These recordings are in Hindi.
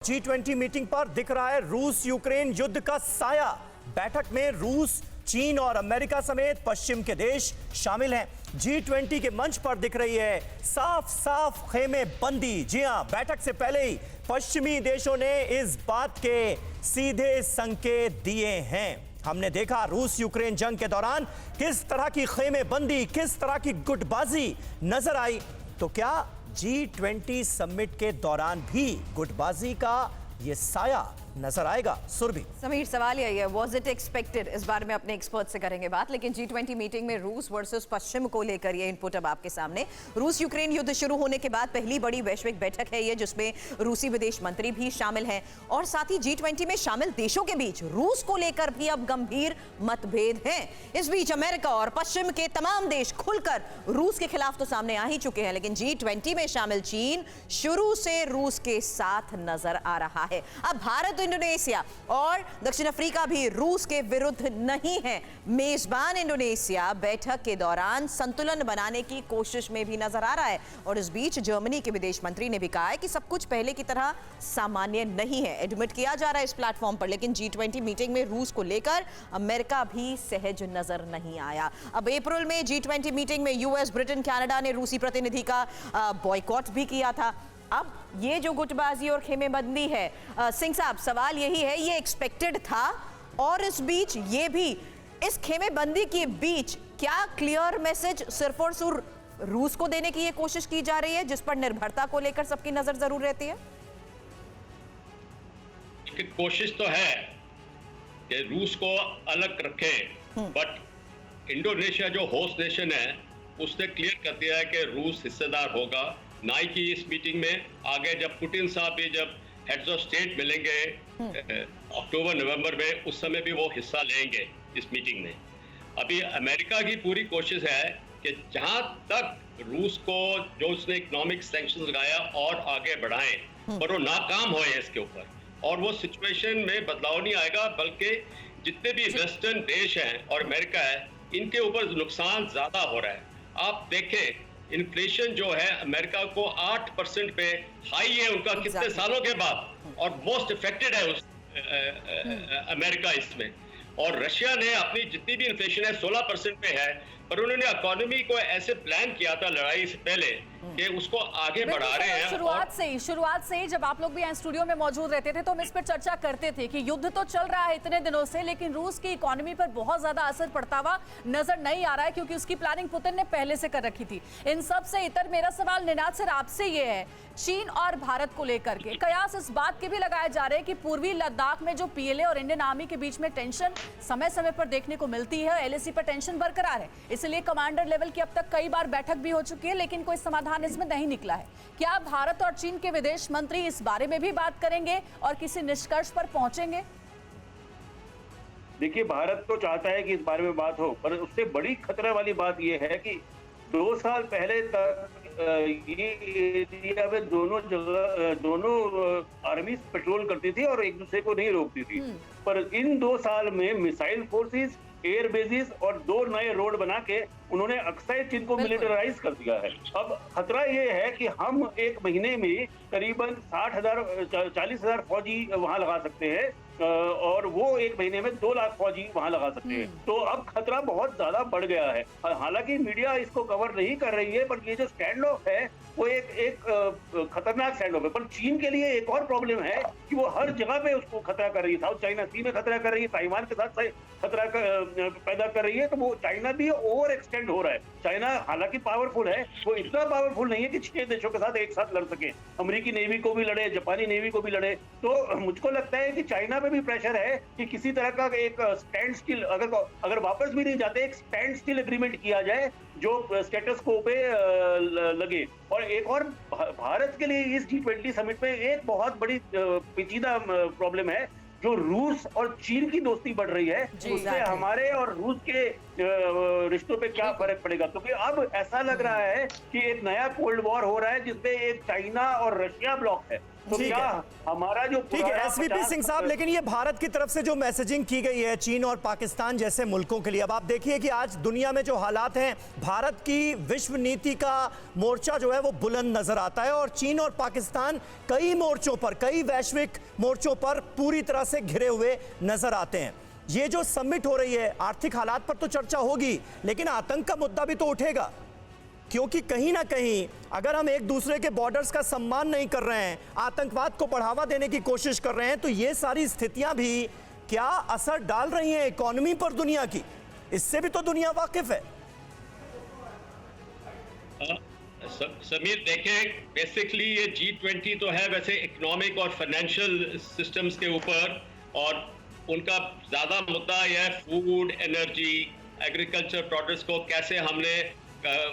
G20 मीटिंग पर दिख रहा है रूस यूक्रेन युद्ध का साया। बैठक में रूस, चीन और अमेरिका समेत पश्चिम के देश शामिल हैं। G20 के मंच पर दिख रही है साफ साफ खेमे बंदी। जी हां, बैठक से पहले ही पश्चिमी देशों ने इस बात के सीधे संकेत दिए हैं। हमने देखा रूस यूक्रेन जंग के दौरान किस तरह की खेमे बंदी, किस तरह की गुटबाजी नजर आई। तो क्या G20 समिट के दौरान भी गुटबाजी का ये साया नजर आएगा? सुरभि, समीर, सवाल यही है, वाज इट एक्सपेक्टेड? इस बारे में अपने एक्सपर्ट से करेंगे बात, लेकिन G20 मीटिंग में रूस वर्सेस पश्चिम को लेकर ये इनपुट अब आपके सामने। रूस यूक्रेन युद्ध शुरू होने के बाद पहली बड़ी वैश्विक बैठक है ये, जिसमें रूसी विदेश मंत्री भी शामिल हैं और साथ ही G20 में शामिल देशों के बीच रूस को लेकर भी अब गंभीर मतभेद हैं। इस बीच अमेरिका और पश्चिम के तमाम देश खुलकर रूस के खिलाफ तो सामने आ ही चुके हैं, लेकिन G20 में शामिल चीन शुरू से रूस के साथ नजर आ रहा है। अब भारत, इंडोनेशिया और दक्षिण अफ्रीका भी रूस के विरुद्ध नहीं है। मेजबान इंडोनेशिया बैठक के दौरान संतुलन बनाने की कोशिश में भी नजर आ रहा है और इस बीच जर्मनी के विदेश मंत्री ने भी कहा है कि सब कुछ पहले की तरह सामान्य नहीं है। एडमिट किया जा रहा है इस प्लेटफॉर्म पर, लेकिन G20 मीटिंग में रूस को लेकर अमेरिका भी सहज नजर नहीं आया। अब अप्रैल में G20 मीटिंग में यूएस, ब्रिटेन, कनाडा ने रूसी प्रतिनिधि का बॉयकॉट भी किया था। अब ये जो गुटबाजी और खेमेबंदी है, सिंह साहब, सवाल यही है, ये एक्सपेक्टेड था? और इस बीच ये भी, इस खेमेबंदी के बीच क्या क्लियर मैसेज सिर्फ और सिर्फ रूस को देने की ये कोशिश की जा रही है, जिस पर निर्भरता को लेकर सबकी नजर जरूर रहती है? कोशिश तो है कि रूस को अलग रखें, बट इंडोनेशिया जो होस्ट नेशन है उसने क्लियर कर दिया है कि रूस हिस्सेदार होगा ना ही कि इस मीटिंग में। आगे जब पुतिन साहब भी जब हेड्स ऑफ स्टेट मिलेंगे अक्टूबर नवंबर में, उस समय भी वो हिस्सा लेंगे इस मीटिंग में। अभी अमेरिका की पूरी कोशिश है कि जहां तक रूस को जो उसने इकोनॉमिक सैंक्शंस लगाया और आगे बढ़ाएं, पर वो नाकाम होए इसके ऊपर, और वो सिचुएशन में बदलाव नहीं आएगा, बल्कि जितने भी वेस्टर्न देश हैं और अमेरिका है, इनके ऊपर नुकसान ज्यादा हो रहा है। आप देखें, इन्फ्लेशन जो है अमेरिका को 8% पे हाई है उनका कितने सालों के बाद, और मोस्ट इफेक्टेड है उस अमेरिका इसमें। और रशिया ने अपनी जितनी भी इन्फ्लेशन है 16% पे है, पर उन्होंने इकोनॉमी को ऐसे प्लान किया था लड़ाई से पहले कि उसको आगे बढ़ा रहे हैं। शुरुआत से ही जब आप लोग भी यहाँ स्टूडियो में मौजूद रहते थे तो हम इस पर चर्चा करते थे कि युद्ध तो चल रहा है इतने दिनों से, लेकिन रूस की इकोनॉमी पर बहुत ज्यादा असर पड़ता हुआ नजर नहीं आ रहा है, क्योंकि उसकी प्लानिंग पुतिन ने पहले से कर रखी थी। इन सब से इतर मेरा सवाल निनाद सर आपसे ये है, चीन और भारत को लेकर के कयास इस बात के भी लगाए जा रहे हैं कि पूर्वी लद्दाख में जो पीएलए और इंडियन आर्मी के बीच में टेंशन समय समय पर देखने को मिलती है, एलएसी पर टेंशन बरकरार है, इसलिए कमांडर लेवल की अब तक कई बार बैठक भी हो चुकी है, लेकिन कोई समाधान इसमें नहीं निकला है। क्या भारत और चीन के विदेश मंत्री इस बारे में भी बात करेंगे और किसी निष्कर्ष पर पहुंचेंगे? देखिए, भारत तो चाहता है कि इस बारे में बात हो, पर उससे बड़ी खतरा वाली बात यह है कि 2 साल पहले तक ये एरिया में दोनों आर्मी पेट्रोल करती थी और एक दूसरे को नहीं रोकती थी, पर इन 2 साल में मिसाइल फोर्सेस, एयर बेसिस और 2 नए रोड बना के उन्होंने अक्सर चीन को मिलिटराइज कर दिया है। अब खतरा ये है कि हम एक महीने में करीबन 40,000 फौजी वहां लगा सकते हैं और वो एक महीने में 2 लाख फौजी वहां लगा सकते हैं। तो अब खतरा बहुत ज्यादा बढ़ गया है। हालांकि मीडिया इसको कवर नहीं कर रही है, पर ये जो स्टैंड ऑफ है वो एक खतरनाक स्टैंड ऑफ है। पर चीन के लिए एक और प्रॉब्लम है कि वो हर जगह पे उसको खतरा कर रही है। साउथ चाइना सी में खतरा कर रही है, ताइवान के साथ खतरा पैदा कर रही है, तो वो चाइना भी ओवर एक्सटेंड हो रहा है। चाइना हालांकि पावरफुल है, वो इतना पावरफुल नहीं है कि 6 देशों के साथ एक साथ लड़ सके। अमेरिकी नेवी को भी लड़े, जापानी नेवी को भी लड़े। तो मुझको लगता है कि चाइना पे भी प्रेशर है कि किसी तरह का एक स्टैंड स्टिल, अगर वापस भी नहीं जाते, एक स्टैंड स्टिल एग्रीमेंट किया जाए जो स्टेटस को पे लगे। और एक और भारत के लिए इस G20 समिट में एक बहुत बड़ी पेचीदा प्रॉब्लम है, जो रूस और चीन की दोस्ती बढ़ रही है, उससे हमारे और रूस के रिश्तों पे क्या फर्क पड़ेगा। क्योंकि अब ऐसा लग रहा है कि एक नया कोल्ड वॉर हो रहा है, जिसमें एक चाइना और रशिया ब्लॉक है। तो ठीक क्या है। हमारा जो ठीक है पुराना एसवीपी 50 सिंह साहब, लेकिन ये भारत की तरफ से जो मैसेजिंग की गई है चीन और पाकिस्तान जैसे मुल्कों के लिए, अब आप देखिए कि आज दुनिया में जो हालात हैं, भारत की विश्व नीति का मोर्चा जो है वो बुलंद नजर आता है और चीन और पाकिस्तान कई मोर्चों पर, कई वैश्विक मोर्चों पर पूरी तरह से घिरे हुए नजर आते हैं। ये जो समिट हो रही है, आर्थिक हालात पर तो चर्चा होगी, लेकिन आतंक का मुद्दा भी तो उठेगा, क्योंकि कहीं ना कहीं अगर हम एक दूसरे के बॉर्डर्स का सम्मान नहीं कर रहे हैं, आतंकवाद को बढ़ावा देने की कोशिश कर रहे हैं, तो ये सारी स्थितियां भी क्या असर डाल रही हैं इकोनॉमी पर दुनिया की? इससे भी तो दुनिया वाकिफ है। समीर देखिए, बेसिकली ये G20 तो है वैसे इकोनॉमिक और फाइनेंशियल सिस्टम्स के ऊपर, और उनका ज्यादा मुद्दा यह है फूड, एनर्जी, एग्रीकल्चर प्रोडक्ट्स को कैसे हमने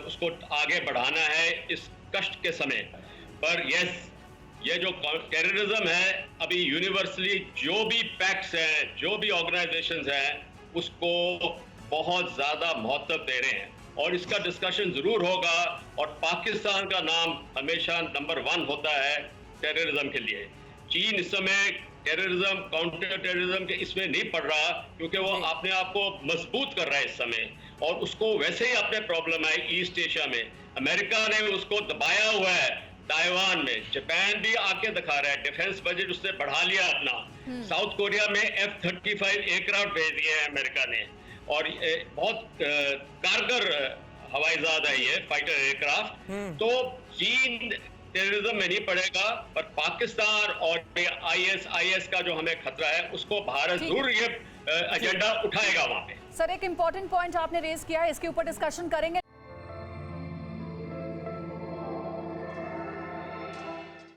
उसको आगे बढ़ाना है इस कष्ट के समय पर। यस, ये जो टेररिज्म है, अभी यूनिवर्सली जो भी पैक्ट्स हैं, जो भी ऑर्गेनाइजेशंस हैं, उसको बहुत ज्यादा महत्व दे रहे हैं और इसका डिस्कशन जरूर होगा। और पाकिस्तान का नाम हमेशा नंबर 1 होता है टेररिज्म के लिए। चीन इस समय टेररिज्म, काउंटर टेररिज्म के इसमें नहीं पड़ रहा, क्योंकि वो अपने आप को मजबूत कर रहा है इस समय, और उसको वैसे ही अपने प्रॉब्लम है ईस्ट एशिया में। अमेरिका ने उसको दबाया हुआ है ताइवान में, जापान भी आके दिखा रहा है, डिफेंस बजट उसने बढ़ा लिया अपना। साउथ कोरिया में F-35 एयरक्राफ्ट भेज दिए हैं अमेरिका ने, और बहुत कारगर हवाई जहाज है ये फाइटर एयरक्राफ्ट। तो चीन टेररिज्म में नहीं पड़ेगा, पर पाकिस्तान और IS का जो हमें खतरा है, उसको भारत जरूर ये एजेंडा उठाएगा वहां पे। सर, एक इंपॉर्टेंट पॉइंट आपने रेज किया है, इसके ऊपर डिस्कशन करेंगे।